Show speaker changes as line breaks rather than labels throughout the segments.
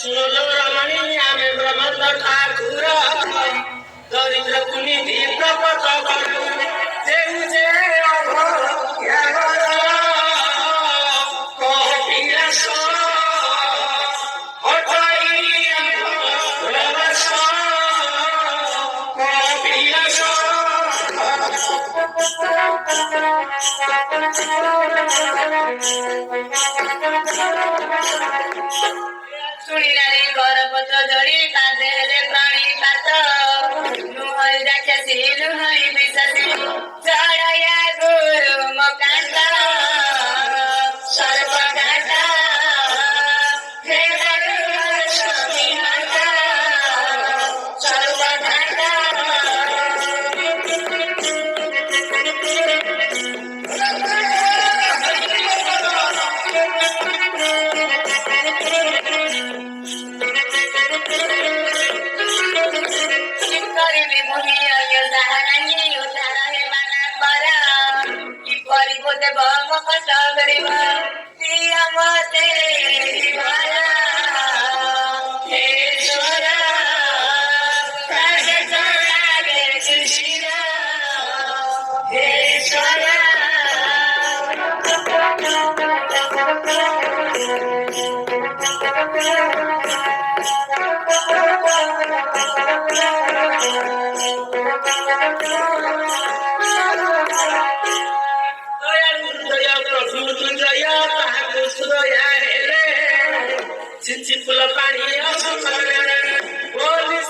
सुनो रमणी आमे ब्रह्म ठाकुर दरिद्र कुनी दीप पत जेउ जे
ଶୁଣିଲାରେ ଘରପତ୍ର ଜଳି କାନ୍ଦେଲେ ପ୍ରାଣୀ ପାତ ନୁହଁଇ ରାକ୍ଷସୀ ନୁହଁଇ ବିଶାସୀ ଚଢ଼ୟା ଗୁରୁ ମକାନ୍ଦ ସର୍ବଘାତ ହେ ସ୍ୱାମୀ ମାତା ସର୍ବଘାତ କରିବି ଭୂମି ଯାହା ନାହିଁ ଉଦ୍ଧାର ହେବା ନା ପର କିପରି ଦେବ ମୋ କଷ୍ଟ କରିବ ପ୍ରିୟ ମତେ ଜୀବନ ହେ ଈଶ୍ୱର କାହେ ଜଣାରେ ସୁଶୀଳ ହେ ଈଶ୍ୱର
चिचिपुल पानी बोली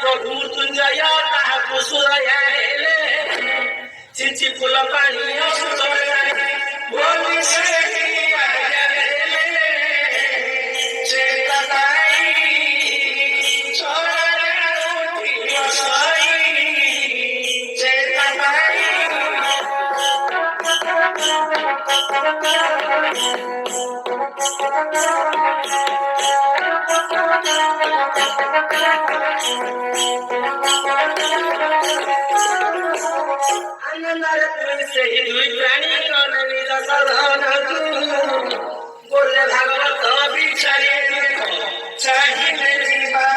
प्रभु तुंजय ताहाको सुरया हेले चिची फुल पानी बोली ସେହି ଦୁଇ ପ୍ରାଣୀ ନିଜ ସାଧନକୁ ବୋଲେ ଭାଗବତ ବିଚାରି ଚାହିଁଲେ ଯିବା